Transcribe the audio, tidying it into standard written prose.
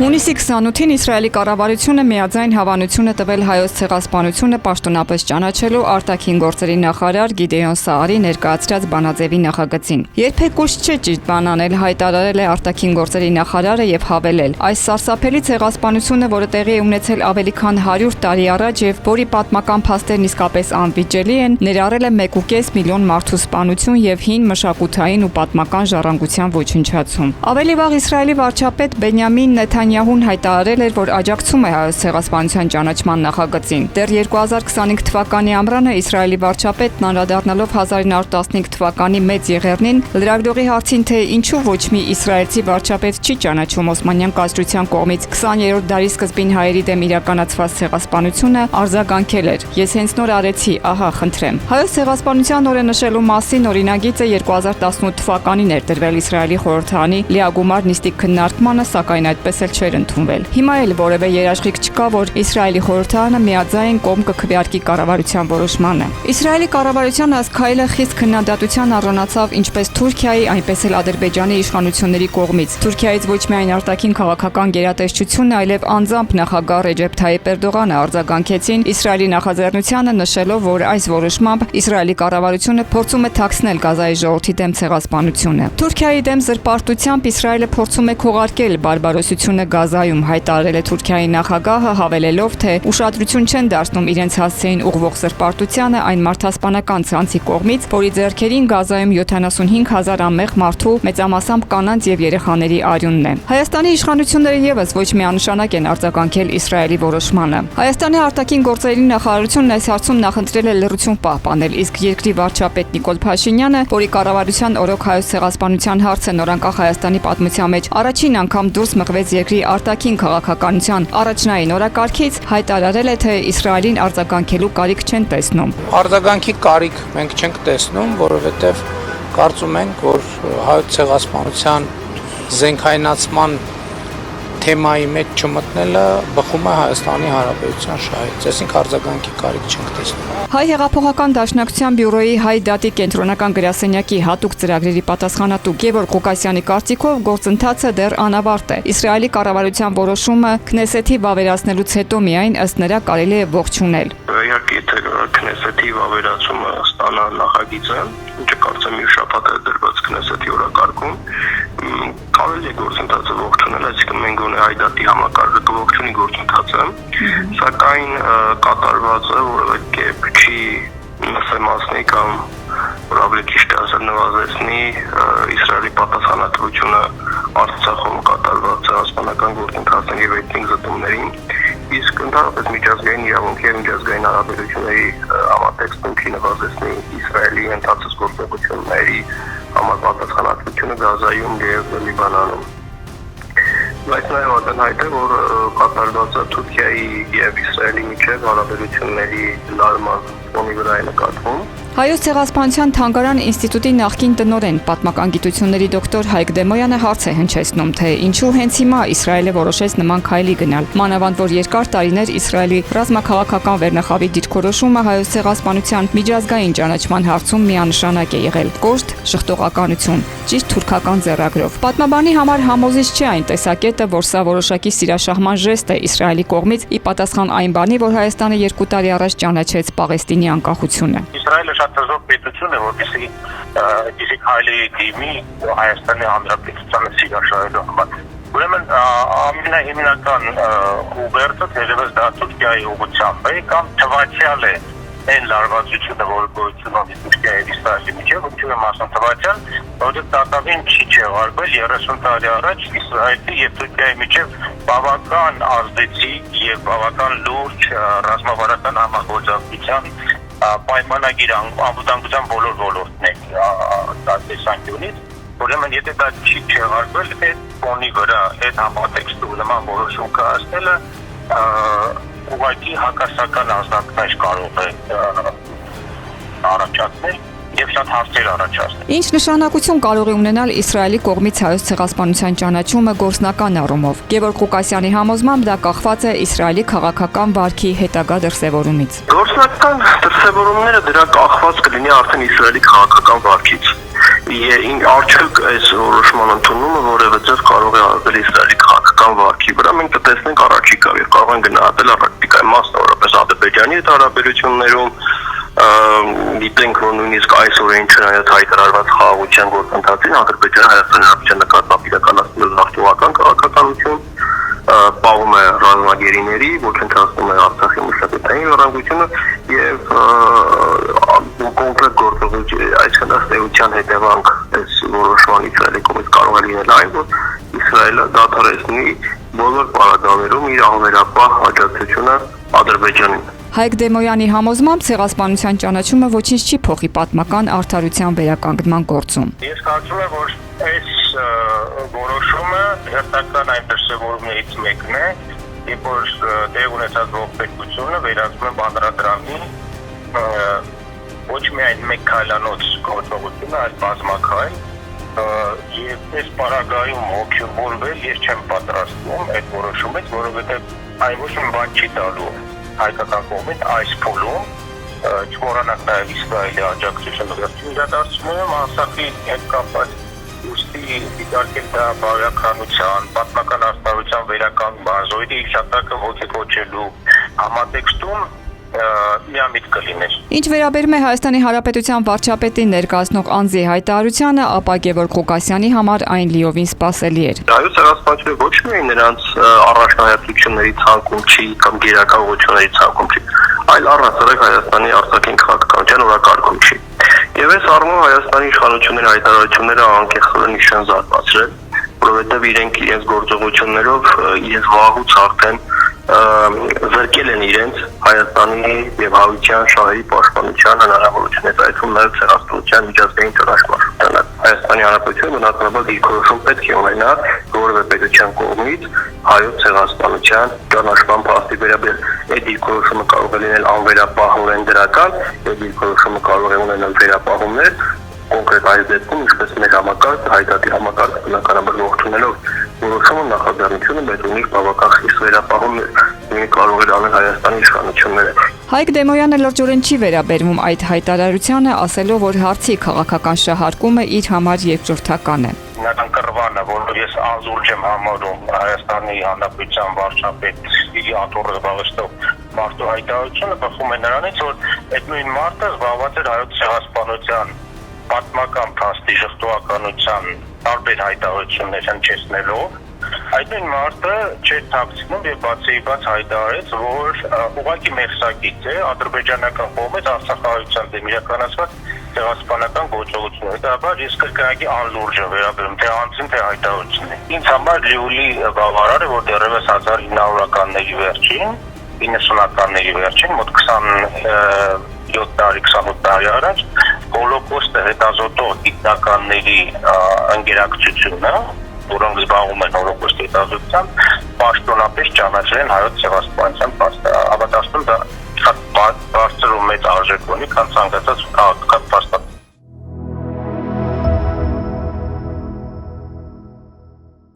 Հունիսի 28-ին Իսրայելի կառավարությունը միաձայն հավանություն է տվել հայոց ցեղասպանությունը պաշտոնապես ճանաչելու արտաքին գործերի նախարար Գիդեոն Սաարի ներկայացրած բանաձևի նախագծին։ Երբեք ուշ չէ ճիշտ բան անել, հայտարարել է արտաքին գործերի նախարարը եւ հավելել. այս սարսափելի ցեղասպանությունը, որը տեղի է ունեցել ավելի քան 100 տարի առաջ եւ որի պատմական փաստերն իսկապես անվիճելի են, ներառել է 1.5 միլիոն մարդու սպանություն եւ հին մշակութային ու պատմական ժառանգության ոչնչացում։ Ավելի վաղ Իսրայելի վարչապետ Բենյամին Նեթանյահուն հայտարարել էր, որ աջակցում է հայոց ցեղասպանության ճանաչման նախագծին։ Դեռ 2025 թվականի ամռանը Իսրայելի վարչապետն անդրադառնալով 1915 թվականի մեծ եղեռնին, լրագրողի հարցին, թե ինչու ոչ մի իսրայելցի վարչապետ չի ճանաչում Օսմանյան կայսրության կողմից 20-րդ դարի սկզբին հայերի դեմ իրականացված ցեղասպանությունը, արձագանքել էր. «Ես հենց նոր արեցի, ահա, խնդրեմ»։ Հայոց ցեղասպանության օրը նշելու մասին օրինագիծը 2018 թվականին էր տրվել Իսրայելի խորհրդարանի լիագումար նիստի քննարկմանը, սակայն այդպես էլ չէր ընդունվել։ Հիմա էլ որևէ երաշխիք չկա, որ Իսրայելի խորհրդարանը միաձայն կողմ կքվեարկի կառավարության որոշմանը։ Իսրայելի կառավարության այս քայլը խիստ քննադատության առանցավ ինչպես Թուրքիայի, այնպես էլ Ադրբեջանի իշխանությունների կողմից։ Թուրքիայից ոչ միայն արտաքին քաղաքական գերատեսչությունը, այլև անձամբ նախագահ Ռեջեփ Թայիփ Էրդողանը արձագանքեցին Իսրայելի նախաձեռնությանը, նշելով, որ այս որոշմամբ Իսրայելի կառավարությունը փորձում է թաքցնել Գազայի ժողովրդի դեմ ցեղասպանությունը։ Թուրքիայի դեմ զրպարտությամբ Իսրայելը փորձում է քողարկել բարբարոսությունը Գազայում, հայտարարել է Թուրքիայի նախագահը, հավելելով, թե ուշադրություն չեն դարձնում իրենց հասցեին ուղղվող զրպարտությանը այն մարդասպանական ցանցի կողմից, որի ձեռքերին Գազայում 75,000 անմեղ մարդու, մեծամասամբ կանանց եւ երեխաների արյունն է։ Հայաստանի իշխանությունները եւս ոչ միանշանակ են արձագանքել Իսրայելի որոշմանը։ Հայաստանի արտաքին գործերի նախարարությունն այս հարցում նախընտրել է լռություն պահպանել, իսկ երկրի վարչապետ Նիկոլ Փաշինյանը, որի կառավարության օրոք հայոց ցեղասպանության հարցը նորանկախ Հայաստանի պատմության մեջ առաջին անգամ դուրս մղվեց երկրի արտաքին քաղաքականության առաջնային օրակարգից, հայտարարել է, թե Իսրայելին արձագանքելու կարիք չեն տեսնում։ Արձագանքի կարիք մենք չենք տեսնում, որովհետև կարծում ենք, որ հայոց ցեղասպանության զենքայնացման թեմայի մեջ չմտնելը բխում է Հայաստանի Հանրապետության շահից, այսինքն արձագանքի կարիք չենք տեսնում։ Հայ հեղափոխական դաշնակցության բյուրոյի Հայ դատի կենտրոնական գրասենյակի հատուկ ծրագրերի պատասխանատու Գևորգ Ղուկասյանի կարծիքով գործընթացը դեռ անավարտ է։ Իսրայելի կառավարության որոշումը Քնեսեթի վավերացնելուց հետո միայն ըստ նրա կարելի է ողջունել։ Իհարկե, եթե Քնեսեթի վավերացումը ստանա նախագիծը, ինչը կարծեմ մի շաբաթ է դրված Քնեսեթի օրակարգում, կարելի է գործընթացը ողջունել, այսինքն մենք ունենք Հայ դատի համակարգը կողջունի գործընթացը, սակայն կատարվածը որևէ կերպ չի նսեմացնի կամ որ ավելի ճիշտ ասել նվազեցնի Իսրայելի պատասխանատվությունը Արցախում կատարված ցեղասպանական գործընթացների եւ էթնիկ զտումներին, իսկ ընդհանրապես միջազգային իրավունքի եւ միջազգային հարաբերությունների համատեքստում չի նվազեցնի Իսրայելի ընթացած գործողությունների համապատասխանատվությունը Գազայում եւ Լիբանանում։ Բայց նաև ակնհայտ է, որ կատարվածը Թուրքիայի եւ Իսրայելի միջև հարաբերությունների լարման ֆոնի վրա է նկատվում։ Հայոց ցեղասպանության թանգարան ինստիտուտի նախկին տնօրեն, պատմական գիտությունների դոկտոր Հայկ Դեմոյանը հարց է հնչեցնում, թե ինչու հենց հիմա Իսրայելը որոշեց նման քայլի գնալ, մանավանդ որ երկար տարիներ Իսրայելի ռազմաքաղաքական վերնախավի դիրքորոշումը հայոց ցեղասպանության միջազգային ճանաչման հարցում միանշանակ է եղել՝ կոշտ շղթողականություն, ճիշտ թուրքական ձեռագրով։ Պատմաբանի համար համոզիչ չէ այն տեսակետը, որ սա որոշակի սիրաշահման ժեստ է Իսրայելի կողմից՝ ի պատասխան այն բանի, որ Հայաստանը 2 տարի առաջ ճանաչեց Պաղեստինի անկախությունը։ Իսրայելը շատ հզոր պետություն է, որպեսզի դիսի քայլի դիմի Հայաստանի Հանրապետությանը սիրաշահելու համար։ Ուրեմն ամենահիմնական ուղերձը թերևս դա Թուրքիայի ուղղությամբ է կամ թվացյալ է այն լարվածությունը, որ գոյություն ունի Թուրքիայի եւ Իսրայելի միջեւ, ինչու եմ ասում թվացյալ, որովհետեւ դատավին չի չեղարկվել 30 տարի առաջ Իսրայելի եւ Թուրքիայի միջեւ բավական ազդեցիկ եւ բավական լուրջ ռազմավարական համագործակցության պայմանագիր անվտանգության բոլոր ոլորտների տեսանկյունից, ուրեմն եթե դա չի չեղարկվել, այդ ֆոնի վրա այդ համատեքստում նման որոշում կայացնելը ուղղակի հակասական ազդակներ կարող է առաջացնել եւ շատ հարցեր առաջացնել։ Ինչ նշանակություն կարող է ունենալ Իսրայելի կողմից հայոց ցեղասպանության ճանաչումը գործնական առումով։ Գևորգ Ղուկասյանի համոզմամբ դա կախված է Իսրայելի քաղաքական վարքի հետագա դրսևորումից։ Գործնական դրսևորումները դրա կախված կլինի արդեն Իսրայելի քաղաքական վարքից։ Արդյոք այս որոշման ընդունումը որևէ ձև կարող է արվել Իսրայելի քաղաքական քաղաքական վարքի վրա մենք կտեսնենք առաջիկա եւ կարող են գնահատել առաջիկայի մասնավորապես Ադրբեջանի հետ հարաբերություններում գիտենք որ նույնիսկ այսօր չնայած հայտարարված խաղաղության գործընթացին Ադրբեջանը Հայաստանի Հանրապետության նկատմամբ իրականացնում է հաղթողական քաղաքականություն պահում է ռազմագերիների, ոչնչացնում է Արցախի մշակութային ժառանգությունը եւ կոնկրետ գործողություն այսքան ըստեյության հետևանք այս որոշման Իսրայելի կողմից կարող է լինել այն, որ Իսրայելը դադարեցնի բոլոր պարագաներում իր անվերապահ աջակցությունը Ադրբեջանին։ Հայկ Դեմոյանի համոզմամբ ցեղասպանության ճանաչումը ոչինչ չի փոխի պատմական արդարության վերականգնման գործում։ Ես կարծում եմ, որ այս որոշումը հերթական այն դրսևորումներից մեկն է, երբ որ դեղ ունեցած ողբերգությունը վերածվում է բանրադրամի ոչ միայն մեկ քայլանոց գործողություն, այլ բազմաքայլ, եւ այս պարագայում հոգևորվել ես չեմ պատրաստվում այդ որոշումից, որովհետեւ այն ոչ մի բան չի տալու հայկական կողմից այս փուլում չմոռանանք նաև Իսրայելի աջակցությունը վերջին իրադարձություններում Արցախի հետ կապված ուստի դիտարկել դա բարոյականության, պատմական արդարության վերականգնման, զոհերի հիշատակը ոգեկոչելու համատեքստում միամիտ կլիներ։ Ինչ վերաբերում է Հայաստանի Հանրապետության վարչապետին ներկայացնող անձի հայտարարությանը, ապա Գևորգ Ղուկասյանի համար այն լիովին սպասելի էր։ Այո, ցեղասպանությունը ոչ միայն նրանց առաջնահերթությունների ցանկում չի կամ գերական ուղղությունների ցանկում չի, այլ առհասարակ Հայաստանի արտաքին քաղաքականության օրակարգում չի։ Եվ այս առումով Հայաստանի իշխանությունների հայտարարությունները անկեղծ նշան զարմացրել, որովհետև իրենք իրենց գործողություններով իրենց վաղուց արդեն զրկել են իրենց Հայաստանի եւ Հավիտյան շահերի պաշտպանության հնարավորությունից, այդում նաեւ ցեղասպանության միջազգային ճանաչման։ Հայաստանի Հանրապետությունը բնականաբար դիրքորոշում պետք է ունենա որևէ պետության կողմից հայոց ցեղասպանության ճանաչման փաստի վերաբերյալ։ Այդ դիրքորոշումը կարող է լինել անվերապահորեն դրական, եւ դիրքորոշումը կարող է ունենալ վերապահումներ կոնկրետ այս դեպքում, ինչպես մեր համակարգը, հայտարարի համակարգը բնականաբար ողջունելով որոշումը նախաձեռնությունը մեծ ունի բավական խիստ վերապահումներ, կարող է անել Հայաստանի իշխանությունները։ Հայկ Դեմոյանը լրջորեն չի վերաբերվում այդ հայտարարությանը, ասելով, որ հարցի քաղաքական շահարկումը իր համար երկրորդական է։ Նական կռվանը, որ ես անզուրջ եմ համարում Հայաստանի Հանրապետության վարչապետի աթոռը զբաղեցնող մարդու հայտարարությունը բխում է նրանից, որ այդ նույն մարդը զբաղված էր հայոց ցեղասպանության պատմական փաստի ժխտողականության տարբեր հայտարարություններ հնչեցնելով, այդ նույն մարդը չէր թաքցնում եւ բացեիբաց հայտարարեց, որ ուղղակի մեղսակից է ադրբեջանական կողմից Արցախահայության դեմ իրականացված ցեղասպանական գործողությունը։ Հետաբար ես կրկնակի անլուրջ եմ վերաբերում թե անձին թե հայտարարություններին։ Ինձ համար լիովի բավարար է, որ դեռևս 1900-ականների վերջին, 90-ականների վերջին, մոտ 27 տարի, 28 տարի առաջ հոլոկոստը հետազոտող գիտնականների ընկերակցությունը, որոնք զբաղվում են հոլոկոստի հետազոտությամբ, պաշտոնապես ճանաչել են հայոց ցեղասպանության փաստը։ Հավատացնում դա շատ բարձր ու մեծ արժեք ունի, քան ցանկացած քաղաքական